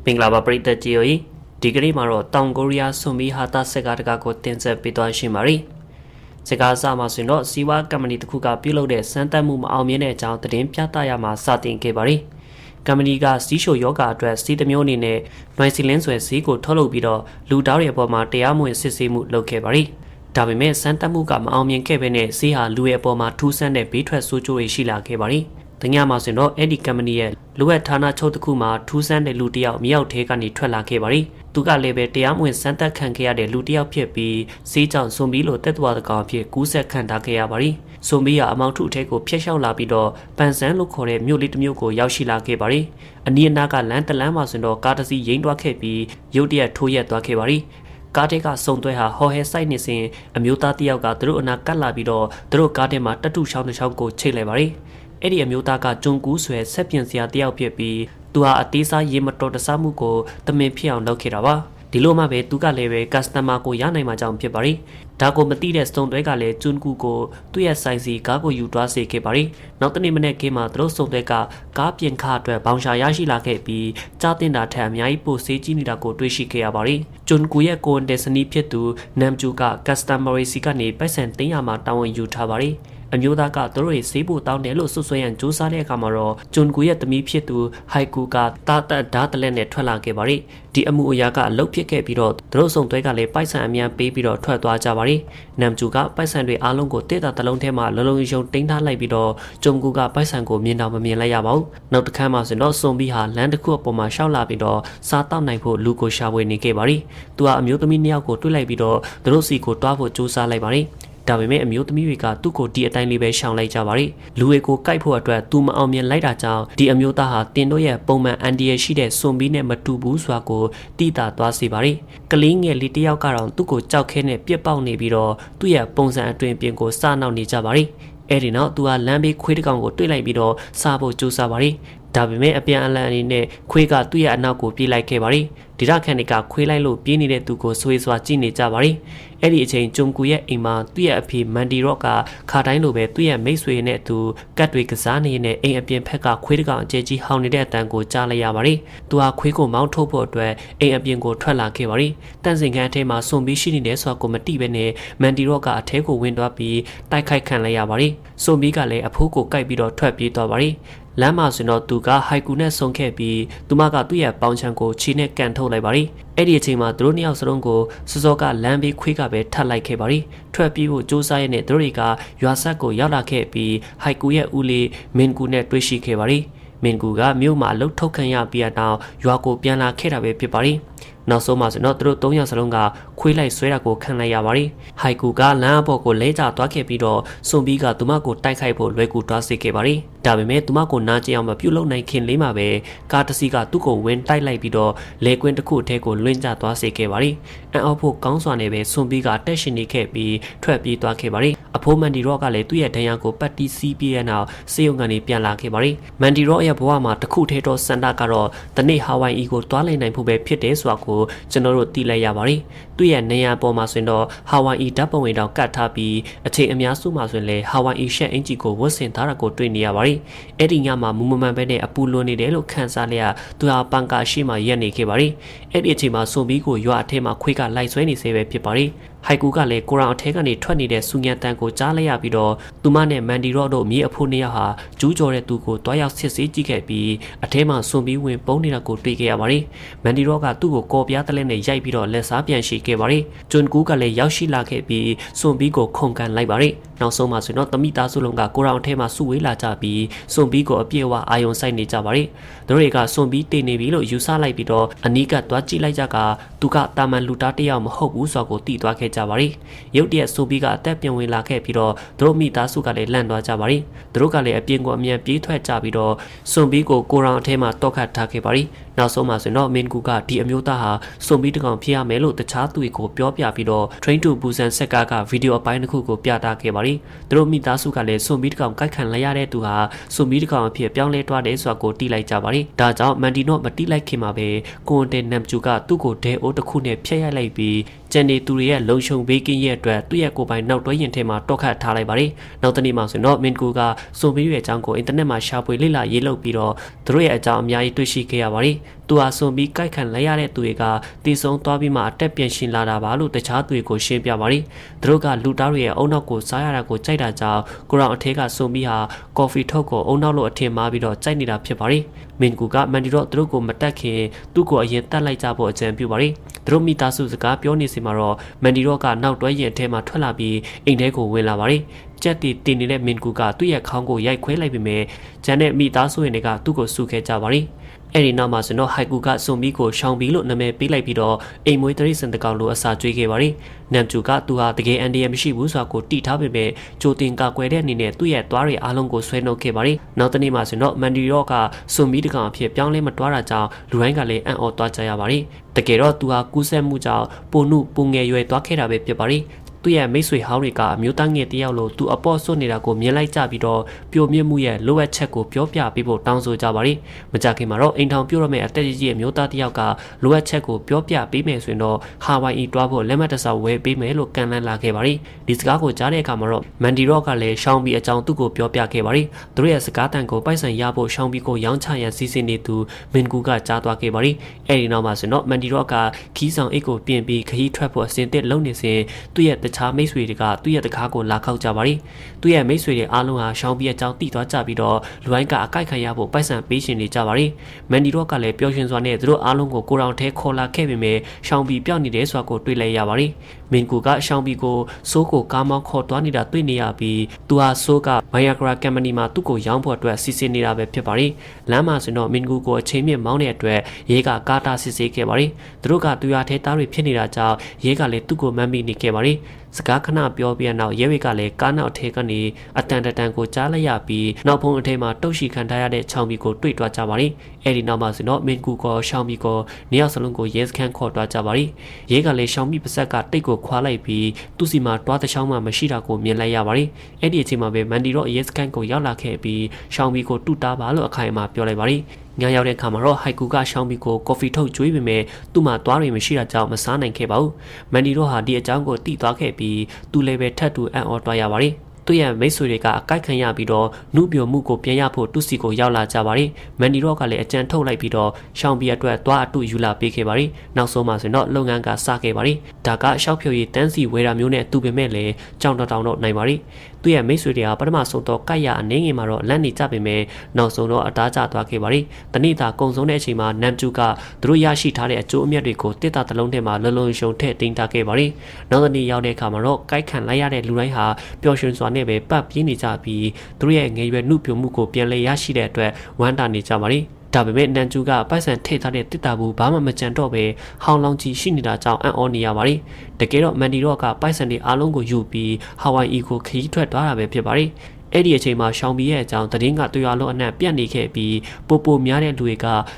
မင်္ဂလာပါပရိသတ်ကြီးတို့ဒီကနေ့မှာတော့တောင်ကိုရီးယားဆွန်ဘီဟာတာစကားတကာကိုတင်ဆက်ပေးသွားရှင်ပါရီစကားစမှာဆိုရင်တော့စီဝါကမ္ပဏီတစ်ခုကပြုလုပ်တဲ့စမ်းသပ်မှုမအောင်မြင်တဲ့အကြောင်းသတင်းပြသရမှာစတင်ခဲ့ပါရီကမ္ပဏီကစီးရှိုယောဂအတွက်စီးတစ်မျိုးအနေနဲ့နွိုင်စီလင်းဆွဲစီးကိုထုတ်လုပ်ပြီးတော့လူသားတွေအပေါ်မှာတရားမဝင်စစ်ဆေးမှုလုပ်ခဲ့ပါရီဒါပေမဲ့စမ်းသပ်မှုကမအောင်မြင်ခဲ့ပဲနဲ့စီးဟာလူရဲ့အပေါ်မှာထူးဆန်းတဲ့ဘေးထွက်ဆိုးကျိုးတွေရှိလာခဲ့ပါရီတညမှာဆိုရင်တော့အဲ့ဒီကမ္ပဏီရဲ့လိုအပ်ဌာနချုပ်တစ်ခုမှာထူးဆန်းတဲ့လူတစ်ယောက်မြောက်ထဲကနေထွက်လာခဲ့ပါရီသူကလည်းပဲတရားမဝင်စမ်းသပ်ခံခဲ့ရတဲ့လူတစ်ယောက်ဖြစ်ပြီးစီးကြောင့်ဆွန်ဘီလိုတက်သွားတဲ့ကောင်ဖြစ်ကူးဆက်ခံထားခဲ့ရပါရီဆွန်ဘီကအမောင်ထုအထက်ကိုဖျက်လျှောက်လာပြီးတော့ပန်ဆန်းလို့ခေါ်တဲ့မြို့လေးတစ်မြို့ကိုရောက်ရှိလာခဲ့ပါရီအနီးအနားကလမ်းတလမ်းမှာဆိုရင်တော့ကားတစ်စီးရိမ်းသွားခဲ့ပြီးရုတ်တရက်ထိုးရက်သွားခဲ့ပါရီကားတဲကစုံသွဲဟာဟော်ဟဲဆိုင်နေစဉ်အမျိုးသားတစ်ယောက်ကသူတို့အနာကတ်လာပြီးတော့သူတို့ကားထဲမှာတတူချောင်းတစ်ချောင်းကိုချိတ်လိုက်ပါရီအဲ့ဒီအမျိုးသားကဂျွန်ကူးဆွဲဆက်ပြင်စရာတယောက်ဖြစ်ပြီးသူဟာအသေးစားရေမတော်တဆမှုကိုတမင်ဖြစ်အောင်လုပ်ခဲ့တာပါဒီလိုမှပဲသူကလည်းပဲ customer ကိုရနိုင်မှာကြောင်းဖြစ်ပါရီဒါကိုမသိတဲ့စတုံတွဲကလည်းဂျွန်ကူကိုသူ့ရဲ့ဆိုင်စီကားကိုယူသွားစေခဲ့ပါရီနောက်တနေ့မနေ့ကမှသူတို့စတုံတွဲကကားပြင်ခါအတွက်ဘောင်ရှာရရှိလာခဲ့ပြီးကြားတင်တာထက်အများကြီးပိုစေးကြီးနေတာကိုတွေ့ရှိခဲ့ရပါရီဂျွန်ကူရဲ့ကိုဝန်တဲ့စနီးဖြစ်သူနမ်ဂျူက customer စီကနေပိုက်ဆံ300မှာတာဝန်ယူထားပါရီအမျိုးသားကသူတို့ရဲ့ဈေးဖို့တောင်းတယ်လို့ဆွဆွဲရန်စူးစမ်းတဲ့အခါမှာတော့ဂျွန်ကူရဲ့သမီးဖြစ်သူဟိုက်ကူကတာတက်ဓာတ်တလက်နဲ့ထွက်လာခဲ့ပါရီဒီအမှုအရာကအလုတ်ဖြစ်ခဲ့ပြီးတော့သူတို့စုံသွဲကလည်းပိုက်ဆံအမြန်ပေးပြီးတော့ထွက်သွားကြပါရီနမ်ဂျူကပိုက်ဆံတွေအားလုံးကိုတစ်တာတလုံးထဲမှာလုံလုံယုံတင်းထားလိုက်ပြီးတော့ဂျွန်ကူကပိုက်ဆံကိုမြင်တော့မမြင်လိုက်ရပါဘူးနောက်တစ်ခါမှဆိုတော့ဆွန်ဘီဟာလမ်းတစ်ခုအပေါ်မှာရှောက်လာပြီးတော့စားတောက်နိုင်ဖို့လူကိုရှာဖွေနေခဲ့ပါရီသူကအမျိုးသမီးနှစ်ယောက်ကိုတွေ့လိုက်ပြီးတော့သူတို့စီကိုတွားဖို့စူးစမ်းလိုက်ပါရီဒါပေမဲ့အမျိုးသမီးတွေကသူ့ကိုဒီအတိုင်းလေးပဲရှောင်လိုက်ကြပါရီလူတွေကိုကိုက်ဖို့အတွက်သူမအောင်မြင်လိုက်တာကြောင့်ဒီအမျိုးသားဟာတင်တို့ရဲ့ပုံမှန်အန်ဒီရရှိတဲ့ဆွန်ဘီနဲ့မတူဘူးဆိုတာကိုတိတာသွားစေပါရီကလေးငယ်လေးတယောက်ကတော့သူ့ကိုကြောက်ခဲနဲ့ပြက်ပေါက်နေပြီးတော့သူ့ရဲ့ပုံစံအတွင်ပြင်ကိုစနောက်နေကြပါရီအဲ့ဒီနောက်သူကလမ်းဘေးခွေးတစ်ကောင်ကိုတွေ့လိုက်ပြီးတော့စားဖို့ကြိုးစားပါရီဒါပေမဲ့အပြန်အလှန်အနေနဲ့ခွေးကသူ့ရဲ့အနောက်ကိုပြေးလိုက်ခဲ့ပါရီဒေတာခန်တွေကခွေးလိုက်လို့ပြေးနေတဲ့သူကိုဆွေးစွာကြည့်နေကြပါရီအဲ့ဒီအချိန်ဂျုံကူရဲ့အိမ်မှာသူ့ရဲ့အဖေမန်ဒီရော့ကခါတိုင်းလိုပဲသူ့ရဲ့မိတ်ဆွေနဲ့အတူကတ်တွေကစားနေနေအိမ်အပြင်ဖက်ကခွေးတစ်ကောင်အကျဲကြီးဟောင်းနေတဲ့အတန်ကိုကြားလိုက်ရပါရီသူဟာခွေးကိုမောင်းထုတ်ဖို့အတွက်အိမ်အပြင်ကိုထွက်လာခဲ့ပါရီတန့်စင်ခန်းအထဲမှာဆွန်ပြီးရှိနေတဲ့ဆိုတာကိုမတိပဲနဲ့မန်ဒီရော့ကအထဲကိုဝင်သွားပြီးတိုက်ခိုက်ခံလိုက်ရပါရီဆွန်ပြီးကလည်းအဖိုးကိုကိုက်ပြီးတော့ထွက်ပြေးသွားပါရီလမ်းမှာဆိုတော့သူကဟိုက်ကူနဲ့ဆုံခဲ့ပြီးသူမကသူ့ရဲ့ပေါင်ချံကိုခြေနဲ့ကန်ထုတ်လိုက်ပါရီအဲ့ဒီအချိန်မှာသူတို့နှစ်ယောက်စလုံးကိုစောစောကလမ်းဘေးခွေးကပဲထပ်လိုက်ခဲ့ပါရီထွက်ပြေးဖို့စူးစမ်းရတဲ့သူတို့တွေကရွာဆက်ကိုရောက်လာခဲ့ပြီးဟိုက်ကူရဲ့ဦးလေးမင်ကူနဲ့တွေ့ရှိခဲ့ပါရီမင်ကူကမြို့မှာအလုပ်ထုတ်ခံရပြီးတော့ရွာကိုပြန်လာခဲ့တာပဲဖြစ်ပါရီနောက်ဆုံးမှာဆိုတော့သူတို့၃ယောက်စလုံးကခွေးလိုက်ဆွဲတာကိုခံလိုက်ရပါရီဟိုက်ကူကလမ်းအပေါ်ကိုလဲကျသွားခဲ့ပြီးတော့ဆွန်ဘီကသူမကိုတိုက်ခိုက်ဖို့လွယ်ကူသွားစေခဲ့ပါရီဒါပေမဲ့သူမကိုနားကျအောင်မပြုတ်လုံနိုင်ခင်လေးမှာပဲကားတစ်စီးကသူ့ကိုဝင်တိုက်လိုက်ပြီးတော့လေကွင်းတစ်ခုအထက်ကိုလွင့်ကျသွားစေခဲ့ပါရီအန်အော့ဖို့ကောင်းစွာနဲ့ပဲဆွန်ဘီကတက်ရှင်နေခဲ့ပြီးထွက်ပြေးသွားခဲ့ပါရီအဖိုးမန်ဒီရော့ကလည်းသူ့ရဲ့ဒဏ်ရာကိုပတ်တီးစီးပြီးရနောက်စေယုံကနေပြန်လာခဲ့ပါရီမန်ဒီရော့ရဲ့ဘဝမှာတစ်ခုထဲတော့စန္ဒကတော့တနေ့ဟာဝိုင်အီကိုတွားလိုက်နိုင်ဖို့ပဲဖြစ်တယ်ဆိုတာကိုကျွန်တော်တို့သိလိုက်ရပါရီသူ့ရဲ့နေရာပေါ်မှာဆိုရင်တော့ဟာဝိုင်အီဓာတ်ပုံတွေတော့ကတ်ထားပြီးအချိန်အများစုမှာဆိုရင်လေဟာဝိုင်အီရှက်အင်ဂျီကိုဝတ်ဆင်ထားတာကိုတွေ့နေရပါရီအဲ့ဒီညမှာမူမမှန်ပဲနဲ့အပူလွန်နေတယ်လို့ခန်းစားလိုက်ရသူဟာပန်ကာရှိမှရက်နေခဲ့ပါရီအဲ့ဒီအချိန်မှာဆွန်ဘီကိုရွာအထဲမှာခွေးကလိုက်ဆွဲနေစေပဲဖြစ်ပါရီဟိုက်ကူကလည်းကိုရောင်အထဲကနေထွက်နေတဲ့စူညံတန်ကိုကြားလိုက်ရပြီးတော့သူမနဲ့မန်ဒီရော့တို့မြေအဖိုးနှစ်ယောက်ဟာကျူးကျော်တဲ့သူကိုတွားရောက်စစ်ဆေးကြည့်ခဲ့ပြီးအထဲမှာဆွန်ပြီးဝင်ပုန်းနေတာကိုတွေ့ခဲ့ရပါတယ်။မန်ဒီရော့ကသူ့ကိုကော်ပြားတလဲနဲ့ရိုက်ပြီးတော့လက်စားပြန်ရှိခဲ့ပါတယ်။ဂျွန်ကူကလည်းရောက်ရှိလာခဲ့ပြီးဆွန်ပြီးကိုခုန်ကန်လိုက်ပါတယ်။နောက်ဆုံးမှာဆိုတော့တမိသားစုလုံးကကိုရောင်အထဲမှာစုဝေးလာကြပြီးဆွန်ပြီးကိုအပြည့်အဝအာယုံစိုက်နေကြပါတယ်။သူတို့တွေကဆွန်ပြီးတင်နေပြီလို့ယူဆလိုက်ပြီးတော့အနီးကသွားကြည့်လိုက်ကြကသူကတာမန်လူသားတယောက်မဟုတ်ဘူးဆိုတော့ကိုတိသွားခဲ့ကြပါရီရုတ်တရက်ဆိုဘီကအသက်ပြန်ဝင်လာခဲ့ပြီးတော့သူတို့မိသားစုကလည်းလန့်သွားကြပါရီသူတို့ကလည်းအပြင်ကိုအမြန်ပြေးထွက်ကြပြီးတော့ဆွန်ဘီကိုကိုရောင်အထဲမှာတောက်ခတ်ထားခဲ့ပါရီနောက်ဆုံးမှာဆိုတော့မင်ကူကဒီအမျိုးသားဟာဆွန်ဘီတကောင်ဖြစ်ရမယ်လို့တခြားသူတွေကိုပြောပြပြီးတော့ Train to Busan ဆက်ကားကဗီဒီယိုအပိုင်းတစ်ခုကိုပြသခဲ့ပါရီသူတို့မိသားစုကလည်းဆွန်ဘီတကောင်ကိုက်ခံလိုက်ရတဲ့သူဟာဆွန်ဘီတကောင်အဖြစ်ပြောင်းလဲသွားတယ်ဆိုတာကိုတိလိုက်ကြပါရီဒါကြောင့်မန်ဒီနော့မတိလိုက်ခင်မှာပဲကွန်တင်နမ်ဂျူကသူ့ကိုဒဲအိုးတစ်ခုနဲ့ဖျက်ရိုက်လိုက်ပြီးကျန်နေသူတွေရဲ့လုံခြုံဘေးကင်းရဲ့အတွက်သူ့ရဲ့ကိုယ်ပိုင်နောက်တွဲရင်ထဲမှာတောက်ခတ်ထားလိုက်ပါရီနောက်တနေ့မှာဆိုတော့မင်ကူကဆွန်ဘီရဲ့အကြောင်းကိုအင်တာနက်မှာရှာဖွေလေ့လာရေးလုပ်ပြီးတော့သူတို့ရဲ့အကြောင်းအများကြီးတွေ့ရှိခဲ့ရပါရီ သူဟာစွန်ပြီးကြိုက်ခံလိုက်ရတဲ့သူတွေကတည်ဆုံသွားပြီးမှအတက်ပြန်ရှင်လာတာပါလို့တခြားသူတွေကိုရှင်းပြပါတယ်။သူတို့ကလူသားတွေရဲ့အုံနောက်ကိုစားရတာကိုကြိုက်တာကြောင့်ကိုရောင်အထက်ကစွန်ပြီးဟာကော်ဖီထုတ်ကိုအုံနောက်လို့အထင်မှားပြီးတော့ကြိုက်နေတာဖြစ်ပါတယ်။မင်ကူကမန်ဒီတော့သူတို့ကိုမတက်ခင်သူ့ကိုအရင်တက်လိုက်ကြဖို့အကြံပြုပါတယ်။သူတို့မိသားစုစကားပြောနေစီမှာတော့မန်ဒီတော့ကနောက်တွဲရင်အထဲမှာထွက်လာပြီးအိမ်ထဲကိုဝင်လာပါတယ်။ကြက်တီတင်နေတဲ့မင်ကူကသူ့ရဲ့ခေါင်းကိုရိုက်ခွဲလိုက်ပေမဲ့ဂျန်နဲ့မိသားစုဝင်တွေကသူ့ကိုစုခဲ့ကြပါတယ်။အဲ့ဒီနောက်မှာဆိုတော့ဟိုက်ကူကစွန်ဘီကိုရှောင်းဘီလို့နာမည်ပေးလိုက်ပြီးတော့အိမ်မွေးတရိစံတကောင်လိုအစာကျွေးခဲ့ပါတယ်။နမ်ကျူကသူဟာတကယ်အန်ဒီယမရှိဘူးဆိုတာကိုတိထားပေမဲ့ကြိုတင်ကာကွယ်တဲ့အနေနဲ့သူ့ရဲ့သွားတွေအားလုံးကိုဆွဲနှုတ်ခဲ့ပါတယ်။နောက်တနေ့မှာဆိုတော့မန်ဒီရော့ကစွန်ဘီတကောင်အဖြစ်ပြောင်းလဲမတွားတာကြောင့်လူတိုင်းကလည်းအံ့ဩသွားကြရပါတယ်။တကယ်တော့သူဟာကူးစက်မှုကြောင့်ပုံနုပုံငယ်ရွယ်သွားခဲ့တာပဲဖြစ်ပါတယ်။သူ့ရဲ့မိတ်ဆွေဟောင်းတွေကအမျိုးသားငယ်တယောက်လိုသူအပေါ်ဆွနေတာကိုမြင်လိုက်ကြပြီးတော့ပျော်မြင့်မှုရဲ့လိုအပ်ချက်ကိုပြောပြပေးဖို့တောင်းဆိုကြပါတယ်။မကြခင်မှာတော့အိမ်ထောင်ပြုတ်ရမယ့်အသက်ကြီးရဲ့မျိုးသားတယောက်ကလိုအပ်ချက်ကိုပြောပြပေးမယ်ဆိုရင်တော့ဟာဝိုင်အီတွားဖို့လက်မှတ်တစ်စောင်ဝယ်ပေးမယ်လို့ကန့်လန့်လာခဲ့ပါတယ်။ဒီစကားကိုကြားတဲ့အခါမှာတော့မန်ဒီရော့ကလည်းရှောင်းပြီးအကြောင်းသူ့ကိုပြောပြခဲ့ပါတယ်။သူတို့ရဲ့စကားတန်ကိုပိုက်ဆံရဖို့ရှောင်းပြီးကိုရောင်းချရန်စီစဉ်နေသူမင်ကူကကြားသွားခဲ့ပါတယ်။အဲဒီနောက်မှာဆိုတော့မန်ဒီရော့ကခီးဆောင်အိတ်ကိုပြင်ပြီးခရီးထွက်ဖို့အစဉ်သစ်လုပ်နေစဉ်သူ့ရဲ့တခြားမိတ်ဆွေတွေကသူ့ရဲ့တကားကိုလာခောက်ကြပါတယ်။သူ့ရဲ့မိတ်ဆွေတွေအားလုံးဟာရှောင်းပြီးအကြောင်းတိသွားကြပြီးတော့လူတိုင်းကအကိုက်ခံရဖို့ပိုက်ဆံပေးရှင်နေကြပါတယ်။မန်ဒီရော့ကလည်းပျော်ရွှင်စွာနဲ့သူတို့အားလုံးကိုကိုရောင်ထဲခေါ်လာခဲ့ပေမဲ့ရှောင်းပြီးပျောက်နေတယ်ဆိုတာကိုတွေ့လိုက်ရပါတယ်။မင်ကူကရှောင်းပြီးကိုစိုးကိုကားမောင်းခေါ်သွားနေတာတွေ့နေရပြီးသူဟာစိုးကမိုင်ယာဂရာကမ်ပဏီမှာသူ့ကိုရောင်းဖို့အတွက်စီစဉ်နေတာပဲဖြစ်ပါတယ်။လမ်းမှာဆိုတော့မင်ကူကိုအချိန်မြင့်မောင်းတဲ့အတွက်ရဲကကားတာစစ်ဆေးခဲ့ပါတယ်။သူတို့ကသူရထဲသားတွေဖြစ်နေတာကြောင့်ရဲကလည်းသူ့ကိုမှန်းမိနေခဲ့ပါတယ်။စကားခဏပြောပြနောက်ရဲဝေကလည်းကားနောက်ထဲကနေအတန်တန်ကိုကြားလိုက်ရပြီးနောက်ဖုံးအထဲမှာတုတ်ရှိခံထားရတဲ့ချောင်းမီကိုတွေ့သွားကြပါတယ်။အဲဒီနောက်မှာဆိုတော့မင်ကူကိုရှောင်းမီကိုနေရာစလုံးကိုရဲစခန်းခေါ်သွားကြပါတယ်။ရဲကလည်းရှောင်းမီပါဇက်ကတိတ်ကိုခွာလိုက်ပြီးသူ့စီမှာတွားတစ်ချောင်းမှမရှိတာကိုမြင်လိုက်ရပါတယ်။အဲ့ဒီအချိန်မှာပဲမန်ဒီရော့ရဲစခန်းကိုရောက်လာခဲ့ပြီးရှောင်းမီကိုတူတာပါလို့အခိုင်အမာပြောလိုက်ပါတယ်။ညရောက်တဲ့အခါမှာတော့ဟိုက်ကူကရှောင်းဘီကိုကော်ဖီထုတ်ကျွေးပေမဲ့သူ့မှာသွားတွေမရှိတာကြောင့်မစားနိုင်ခဲ့ပါဘူး။မန်ဒီရော့ဟာဒီအကြောင်းကိုသိသွားခဲ့ပြီးသူလည်းပဲထပ်တူအံ့ဩသွားရပါတယ်။သူ့ရဲ့မိတ်ဆွေတွေကအကိုက်ခံရပြီးတော့နှုပြိုမှုကိုပြန်ရဖို့သူ့စီကိုရောက်လာကြပါတယ်။မန်ဒီရော့ကလည်းအကြံထုတ်လိုက်ပြီးတော့ရှောင်းဘီအတွက်သွားအတူယူလာပေးခဲ့ပါတယ်။နောက်ဆုံးမှဆိုတော့လုပ်ငန်းကစခဲ့ပါတယ်။ဒါကရှောက်ဖြိုရည်တန်းစီဝေတာမျိုးနဲ့သူ့ပေမဲ့လည်းကြောင်တောင်တော့နိုင်ပါတယ်။သူ့ရဲ့မိတ်ဆွေတွေကပထမဆုံးတော့ကိုက်ရအနေငယ်မှာတော့လန့်နေကြပေမဲ့နောက်ဆုံးတော့အသားကျသွားခဲ့ပါတယ်။တနေ့တာကုံဆုံးတဲ့အချိန်မှာနမ်ကျူကသူတို့ရရှိထားတဲ့အကျိုးအမြတ်တွေကိုတစ်တာတစ်လုံးထဲမှာလုံလုံရှုံထည့်တင်ထားခဲ့ပါတယ်။နောက်တစ်နေ့ရောက်တဲ့အခါမှာတော့ကိုက်ခံလိုက်ရတဲ့လူတိုင်းဟာပျော်ရွှင်စွာနဲ့ပဲပတ်ပြင်းနေကြပြီးသူတို့ရဲ့ငယ်ရွယ်နှုတ်ပြမှုကိုပြန်လည်ရရှိတဲ့အတွက်ဝမ်းသာနေကြပါတယ်။ဒါပေမဲ့နန်ကျူကပိုက်ဆံထိထားတဲ့တစ်တာဘူးဘာမှမကြံတော့ပဲဟောင်းလောင်းကြီးရှိနေတာကြောင့်အံ့ဩနေရပါတယ်။တကယ်တော့မန်ဒီရော့ကပိုက်ဆံတွေအားလုံးကိုယူပြီးဟာဝိုင်အီကိုခရီးထွက်သွားတာပဲဖြစ်ပါတယ်။အဲ့ဒီအချိန်မှာရှောင်းဘီရဲ့အကြောင်းသတင်းကတွေ့ရလို့အနက်ပြတ်နေခဲ့ပြီးပိုများတဲ့လူတွေက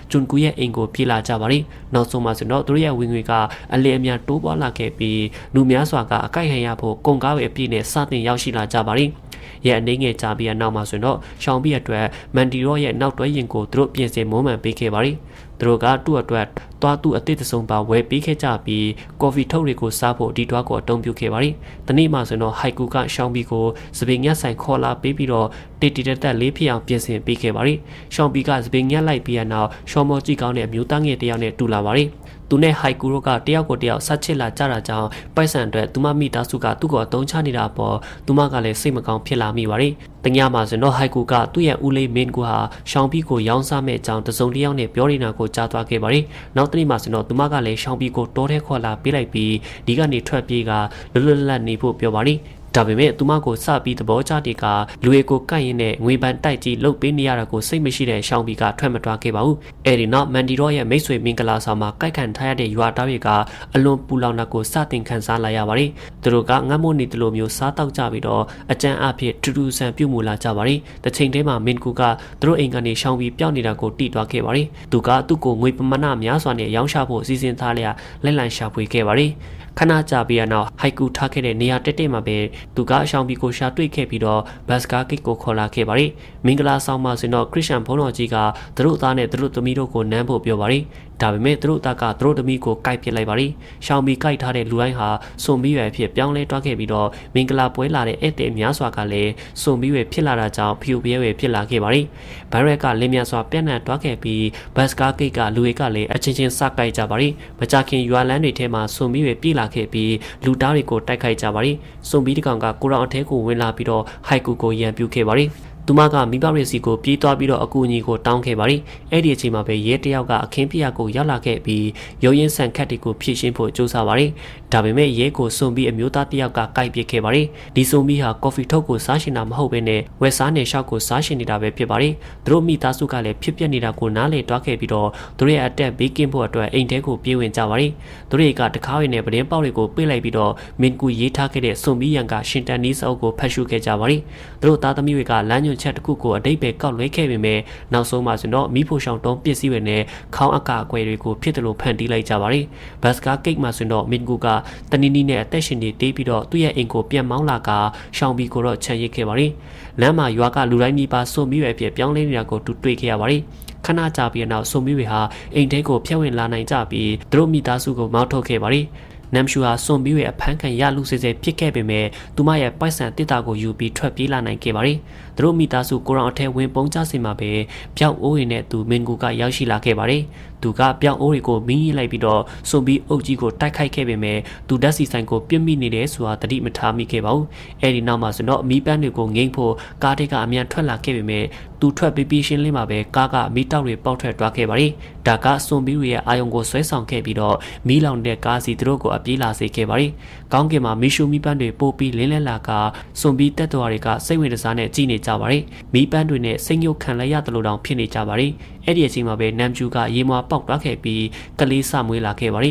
ဂျွန်ကူရဲ့အိမ်ကိုပြေးလာကြပါတယ်။နောက်ဆုံးမှာဆိုတော့သူတို့ရဲ့ဝင်ငွေကအလင်းအမြန်တိုးပွားလာခဲ့ပြီးလူများစွာကအကိုက်ခံရဖို့ကုန်ကားတွေအပြည့်နဲ့စတင်ရောက်ရှိလာကြပါတယ်။ရဲ့အနေငယ်ကြပြီးနောက်မှာဆိုတော့ရှောင်းဘီအတွက်မန်ဒီရော့ရဲ့နောက်တွဲရင်ကိုသူတို့ပြင်ဆင်မုံမှန်ပေးခဲ့ပါတယ်။သူတို့ကသူ့အတွက်သွားသူ့အသစ်တဆုံပါဝယ်ပေးခဲ့ကြပြီးကော်ဖီထုတ်တွေကိုစားဖို့ဒီတွားကိုအတုံးပြုခဲ့ပါတယ်။တနေ့မှဆိုတော့ဟိုက်ကူကရှောင်းဘီကိုစပင်ညက်ဆိုင်ခေါ်လာပေးပြီးတော့တီတက်လေးဖြစ်အောင်ပြင်ဆင်ပေးခဲ့ပါတယ်။ရှောင်းဘီကစပင်ညက်လိုက်ပြီးနောက်ရှော်မော်ကြည့်ကောင်းတဲ့အမျိုးသားငယ်တယောက်နဲ့တူလာပါတယ်။သူနဲ့ဟိုက်ကူတို့ကတယောက်ကိုတယောက်ဆက်ချစ်လာကြတာကြောင့်ပိုက်ဆံအတွက်သူမမိသားစုကသူ့ကိုအတုံးချနေတာပေါ့သူမကလည်းစိတ်မကောင်းဖြစ်လာမိပါတယ်။တညမှာဆိုတော့ဟိုက်ကူကသူ့ရဲ့ဦးလေးမင်းကူဟာရှောင်းဘီကိုရောင်းစားမဲ့အကြောင်းတစုံတစ်ယောက်နဲ့ပြောနေတာကိုကြားသွားခဲ့ပါတယ်။နောက်တနေ့မှာဆိုတော့သူမကလည်းရှောင်းဘီကိုတောထဲခေါ်လာပေးလိုက်ပြီးဒီကနေထွက်ပြေးကလွတ်လပ်နေဖို့ပြောပါတယ်။ဒါပေမဲ့သူမကိုစပြီးသဘောကျတဲ့ကလူတွေကိုကိုက်ရင်နဲ့ငွေပန်တိုက်ကြီးလှုပ်ပေးနေရတာကိုစိတ်မရှိတဲ့ရှောင်းဘီကထွက်မတွားခဲ့ပါဘူး။အဲဒီနောက်မန်ဒီရော့ရဲ့မိတ်ဆွေမင်္ဂလာဆောင်မှာကိုက်ခံထားရတဲ့ရွာသားတွေကအလွန်ပူလောင်တာကိုစတင်ခံစားလာရပါတယ်။သူတို့ကငတ်မွတ်နေတယ်လို့မျိုးစားတောက်ကြပြီးတော့အကြမ်းအဖြစ်ထူးထူးဆန်းပြုတ်မှုလာကြပါတယ်။တစ်ချိန်တည်းမှာမင်ကူကသူတို့အိမ်ကနေရှောင်းပြီးပျောက်နေတာကိုတိသွားခဲ့ပါတယ်။သူကသူ့ကိုငွေပမာဏများစွာနဲ့ရောင်းချဖို့စီစဉ်ထားလျက်လက်လံရှာဖွေခဲ့ပါတယ်။ခဏကြာပြီးနောက်ဟိုက်ကူထားခဲ့တဲ့နေရာတက်မှာပဲသူကအရှောင်းဘီကိုရှာတွေ့ခဲ့ပြီးတော့ဘတ်စကားကိတ်ကိုခေါ်လာခဲ့ပါတယ်။မင်္ဂလာဆောင်မှာဆိုတော့ခရစ်ယာန်ဘုန်းတော်ကြီးကသူတို့သားနဲ့သူတို့သမီးတို့ကိုနမ်းဖို့ပြောပါတယ်။ ဒါပေမဲ့သူတို့သားကသူတို့သမီးကိုကိုက်ပစ်လိုက်ပါရီရှောင်းဘီကိုက်ထားတဲ့လူတိုင်းဟာစွန်မီရွယ်ဖြစ်ပြောင်းလဲတွားခဲ့ပြီးတော့မင်္ဂလာပွဲလာတဲ့ဧည့်သည်များစွာကလည်းစွန်မီရွယ်ဖြစ်လာတာကြောင့်ဖျူပြဲရွယ်ဖြစ်လာခဲ့ပါရီဘိုင်ရက်ကလင်းမြန်စွာပြန့်နှံ့တွားခဲ့ပြီးဘတ်စကားဂိတ်ကလူတွေကလည်းအချင်းချင်းစကိုက်ကြပါရီမကြခင်ရွာလန်းတွေထဲမှာစွန်မီရွယ်ပြေးလာခဲ့ပြီးလူသားတွေကိုတိုက်ခိုက်ကြပါရီစွန်မီတကောင်ကကိုရောင်အထဲကိုဝင်လာပြီးတော့ဟိုက်ကူကိုရန်ပြူခဲ့ပါရီသူမကမိဘရဲ့စီကိုပြေးသွားပြီးတော့အကူအညီကိုတောင်းခဲ့ပါရီအဲ့ဒီအချိန်မှာပဲရဲတယောက်ကအခင်းပြရကိုရောက်လာခဲ့ပြီးရုံရင်းဆန်ခတ်တွေကိုဖြည့်ရှင်းဖို့ကြိုးစားပါရီဒါပေမဲ့ရဲကိုစွန်ပြီးအမျိုးသားတယောက်ကကိုက်ပစ်ခဲ့ပါရီဒီစွန်ပြီးဟာကော်ဖီထုတ်ကိုစားရှင်တာမဟုတ်ဘဲနဲ့ဝက်စားနယ်ရှောက်ကိုစားရှင်နေတာပဲဖြစ်ပါရီသူတို့မိသားစုကလည်းဖြစ်ပျက်နေတာကိုနားလည်တွားခဲ့ပြီးတော့သူတို့ရဲ့အတက်ဘေးကင်းဖို့အတွက်အိမ်ထဲကိုပြေးဝင်ကြပါရီသူတို့ကတခါးရည်နဲ့ပတင်းပေါက်တွေကိုပိတ်လိုက်ပြီးတော့မင်ကူရေးထားခဲ့တဲ့စွန်ပြီးရန်ကရှင်တန်နီးစောက်ကိုဖတ်ရှုခဲ့ကြပါရီသူတို့သားသမီးတွေကလမ်းညွှန်ချက်တစ်ခုကိုအတိတ်ပဲကောက်လွဲခဲ့ပေမဲ့နောက်ဆုံးမှဆိုတော့မိဖို့ရှောင်းတုံးပစ္စည်းတွေနဲ့ခေါင်းအကအကွယ်တွေကိုဖြစ်တယ်လို့ဖန်တီးလိုက်ကြပါရီဘတ်စကားဂိတ်မှာဆိုတော့မင်ကူကတနီနီနဲ့အသက်ရှင်နေတေးပြီးတော့သူ့ရဲ့အိမ်ကိုပြန်မောင်းလာကရှောင်းဘီကိုတော့ခြံရစ်ခဲ့ပါရီလမ်းမှာရွာကလူတိုင်းကြီးပါစွန်ပြီးပဲပြောင်းလဲနေတာကိုတွေ့ခဲ့ရပါရီခဏကြာပြီးနောက်စွန်ပြီးဟာအိမ်ထဲကိုဖျက်ဝင်လာနိုင်ကြပြီးသူတို့မိသားစုကိုမောင်းထုတ်ခဲ့ပါရီနမ်ရှူဟာစွန်ပြီးရဲ့အဖမ်းခံရလူစေစေဖြစ်ခဲ့ပေမဲ့သူမရဲ့ပိုက်ဆံတစ်တာကိုယူပြီးထွက်ပြေးလာနိုင်ခဲ့ပါရီသူတို့မိသားစုကိုရောင်အထက်ဝင်ပုံးကြစီမှာပဲပျောက်အိုးရည်နဲ့သူမင်ကူကရောက်ရှိလာခဲ့ပါရီသူကပျောက်အိုးတွေကိုမင်းကြီးလိုက်ပြီးတော့စွန်ပြီးအုပ်ကြီးကိုတိုက်ခိုက်ခဲ့ပေမဲ့သူဓာတ်စီဆိုင်ကိုပြစ်မိနေတယ်ဆိုတာသတိမထားမိခဲ့ပါဘူးအဲဒီနောက်မှာဆိုတော့မီးပန်းတွေကိုငိမ့်ဖို့ကားတိတ်ကအမြန်ထွက်လာခဲ့ပေမဲ့သူထွက်ပြီးရှင်းလင်းမှာပဲကားကမီးတောက်တွေပေါက်ထွက်သွားခဲ့ပါရီဒါကစွန်ပြီးရဲ့အာယုံကိုဆွဲဆောင်ခဲ့ပြီးတော့မီးလောင်တဲ့ကားစီသူတို့ကိုအပြေးလာစေခဲ့ပါရီကောင်းကင်မှာမီးရှူမီးပန်းတွေပို့ပြီးလင်းလဲလာကစွန်ပြီးတက်တော်တွေကစိတ်ဝင်စားနဲ့ကြည်နေကြပါရီမီးပန်းတွေနဲ့စိတ်ညှို့ခံလိုက်ရတယ်လို့တောင်ဖြစ်နေကြပါရီအဲ့ဒီအချိန်မှာပဲနမ်ဂျူကရေမွာပေါက်သွားခဲ့ပြီးကလေးစမွေးလာခဲ့ပါရ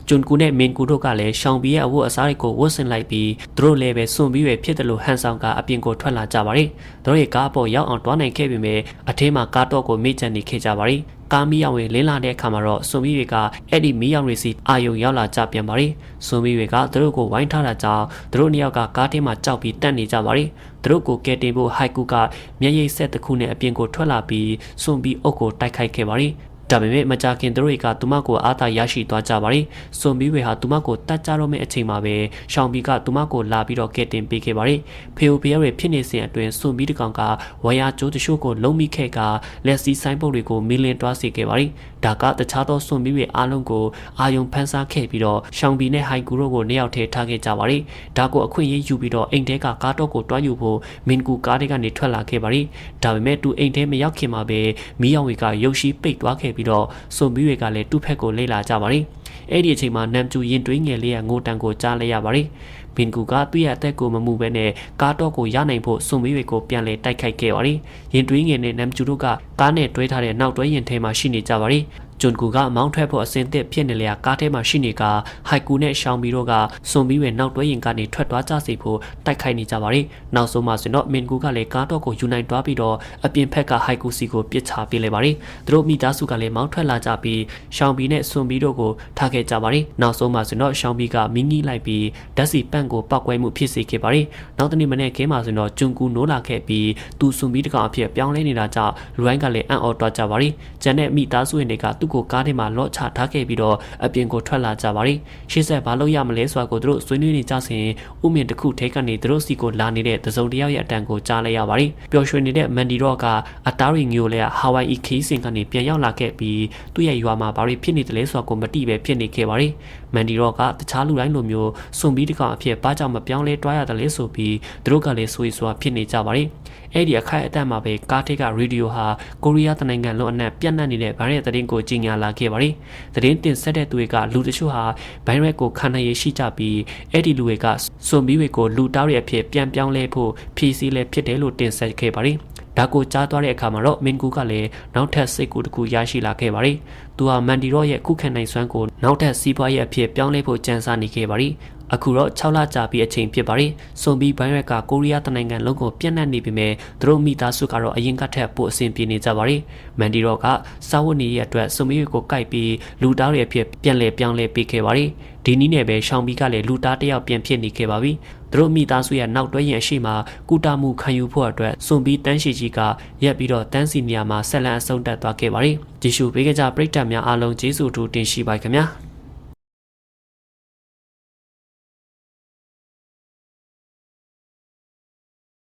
ီဂျွန်ကူနဲ့မင်ကူတို့ကလည်းရှောင်းဘီရဲ့အဝတ်အစားတွေကိုဝတ်ဆင်လိုက်ပြီးသူတို့လည်းပဲစွန်ပြီးပဲဖြစ်တယ်လို့ဟန်ဆောင်ကအပြင်ကိုထွက်လာကြပါရီသူတို့ရဲ့ကားပေါ်ရောက်အောင်တွားနိုင်ခဲ့ပေမဲ့အထင်းမှာကားတော့ကိုမေ့ကျန်နေခဲ့ကြပါရီကားမီးရောင်ဝင်လင်းလာတဲ့အခါမှာတော့စွန်ဘီတွေကအဲ့ဒီမီးရောင်တွေစီအာယုံရောက်လာကြပြန်ပါရီစွန်ဘီတွေကသူတို့ကိုဝိုင်းထားတာကြောင့်သူတို့နှစ်ယောက်ကကားထဲမှာကြောက်ပြီးတက်နေကြပါရီသူတို့ကိုကယ်တင်ဖို့ဟိုက်ကူကမျက်ရည်ဆက်တစ်ခုနဲ့အပြင်ကိုထွက်လာပြီးစွန်ဘီအုပ်ကိုတိုက်ခိုက်ခဲ့ပါရီဒါပေမဲ့မကြခင်သူတို့ကသူမကိုအားသာရရှိသွားကြပါရီစွန်ဘီဝေဟာသူမကိုတတ်ကြတော့မယ့်အချိန်မှာပဲရှောင်းဘီကသူမကိုလာပြီးတော့ကယ်တင်ပေးခဲ့ပါရီဖေအိုဖေရဲဖြစ်နေစဉ်အတွင်းစွန်ဘီတကောင်ကဝါယာကျိုးတချို့ကိုလုံးမိခဲ့ကလက်စီဆိုင်ပုတ်တွေကိုမီလင်တွားစေခဲ့ပါရီဒါကတခြားသောစွန်ဘီဝေအားလုံးကိုအာယုံဖန်ဆားခဲ့ပြီးတော့ရှောင်းဘီနဲ့ဟိုင်ကူတို့ကိုနှစ်ယောက်ထဲထားခဲ့ကြပါရီဒါကိုအခွင့်အရေးယူပြီးတော့အိမ်ထဲကကားတော့ကိုတွားယူဖို့မင်ကူကားတွေကနေထွက်လာခဲ့ပါရီဒါပေမဲ့သူအိမ်ထဲမရောက်ခင်မှာပဲမီးရောင်ဝေကရုပ်ရှိပိတ်သွားခဲ့ပြီးတော့စွန်ဘီတွေကလည်းသူ့ဖက်ကိုလိမ့်လာကြပါရီအဲ့ဒီအချိန်မှာနမ်ကျူရင်တွင်းငယ်လေးကငိုတန်ကိုကြားလိုက်ရပါရီဘင်ကူကသူ့ရဲ့အသက်ကိုမမှုပဲနဲ့ကားတော့ကိုရနိုင်ဖို့စွန်ဘီတွေကိုပြန်လဲတိုက်ခိုက်ခဲ့ပါရီရင်တွင်းငယ်နဲ့နမ်ကျူတို့ကကားနဲ့တွဲထားတဲ့နောက်တွဲရင်ထဲမှာရှိနေကြပါရီဂျွန်ကူကမောင်းထွက်ဖို့အစင်သစ်ဖြစ်နေလျာကားထဲမှာရှိနေကဟိုက်ကူနဲ့ရှောင်းဘီတို့ကစွန်ဘီရဲ့နောက်တွဲရင်ကနေထွက်သွားကြစေဖို့တိုက်ခိုက်နေကြပါရီနောက်ဆုံးမှဆိုတော့မင်ကူကလည်းကားတော့ကိုယူနိုင်သွားပြီးတော့အပြင်ဖက်ကဟိုက်ကူစီကိုပစ်ချပေးလိုက်ပါရီသူတို့မိသားစုကလည်းမောင်းထွက်လာကြပြီးရှောင်းဘီနဲ့စွန်ဘီတို့ကိုထားခဲ့ကြပါရီနောက်ဆုံးမှဆိုတော့ရှောင်းဘီကမင်းကြီးလိုက်ပြီးဓာတ်စီပန့်ကိုပောက်ကွဲမှုဖြစ်စေခဲ့ပါရီနောက်တနေ့မနေ့ခင်းမှာဆိုတော့ဂျွန်ကူနိုးလာခဲ့ပြီးသူစွန်ဘီတကောင်အဖြစ်ပြောင်းလဲနေတာကြောင့်လူတိုင်းကလည်းအံ့ဩသွားကြပါရီဂျန်နဲ့မိသားစုဝင်တွေကသူ့ကိုကားထဲမှာလော့ချထားခဲ့ပြီးတော့အပြင်ကိုထွက်လာကြပါရီရှေ့ဆက်ဘာလို့ရမလဲဆိုတာကိုသူတို့ဆွေးနွေးနေကြစဉ်ဥမြင့်တစ်ခုထဲကနေသူတို့စီကိုလာနေတဲ့တစုံတယောက်ရဲ့အတန်ကိုကြားလိုက်ရပါရီပျော်ရွှင်နေတဲ့မန်ဒီရော့ကအတားရီငိုလဲဟာဝိုင်အီခီးစင်ကနေပြန်ရောက်လာခဲ့ပြီးသူ့ရဲ့ရွာမှာဘာတွေဖြစ်နေတယ်လဲဆိုတာကိုမတိပဲဖြစ်နေခဲ့ပါရီမန်ဒီရော့ကတခြားလူတိုင်းလိုမျိုးစွန်ဘီတကောင်အဖြစ်ဘာကြောင့်မပြောင်းလဲတွားရတယ်လဲဆိုပြီးသူတို့ကလည်းဆွေးစွာဖြစ်နေကြပါရီအဲ့ဒီအခိုက်အတန့်မှာပဲကားထိပ်ကရေဒီယိုဟာကိုရီးယားနိုင်ငံလုံးအနှံ့ပြန့်နှံ့နေတဲ့ဗိုင်းရပ်သတင်းကိုကြီးညာလာခဲ့ပါရီသတင်းတင်ဆက်တဲ့သူတွေကလူတချို့ဟာဗိုင်းရပ်ကိုခံနိုင်ရရှိကြပြီးအဲ့ဒီလူတွေကစွန်ဘီတွေကိုလူတောက်ရဲ့အဖြစ်ပြန်ပြောင်းလဲဖို့ဖြည့်ဆည်းလဲဖြစ်တယ်လို့တင်ဆက်ခဲ့ပါရီဒါကိုကြားသွားတဲ့အခါမှာတော့မင်ကူကလည်းနောက်ထပ်စိတ်ကူတစ်ခုရရှိလာခဲ့ပါရီသူဟာမန်ဒီရော့ရဲ့ခုခံနိုင်စွမ်းကိုနောက်ထပ်စီးပွားရေးအဖြစ်ပြောင်းလဲဖို့ကြံစနေခဲ့ပါရီအခုတော့6လကြာပြီးအချိန်ဖြစ်ပါရီစွန်ဘီဘိုင်းရက်ကကိုရီးယားတနိုင်ငံလုံးကိုပြန့်နှံ့နေပြီမဲ့သူတို့မိသားစုကတော့အရင်ကထက်ပိုအဆင်ပြေနေကြပါရီမန်ဒီရော့ကစာဝတ်နေရအတွက်စွန်ဘီကိုကိုက်ပြီးလူသားတွေအဖြစ်ပြန်လဲပြောင်းလဲပေးခဲ့ပါရီဒီနည်းနဲ့ပဲရှောင်းဘီကလည်းလူသားတယောက်ပြန်ဖြစ်နေခဲ့ပါပြီ သူတို့မိသားစုရဲ့နောက်တွဲရင်ရှိမှာကုတမှုခံယူဖို့အတွက်စွန်ပြီးတန်းရှိကြီးကရက်ပြီးတော့တန်းစီနေရာမှာဆက်လက်အဆုံးတက်သွားခဲ့ပါတယ်။ကြည့်ရှုပေးကြပရိသတ်များအားလုံးကျေးဇူးတူတင်ရှိပါခင်ဗျာ။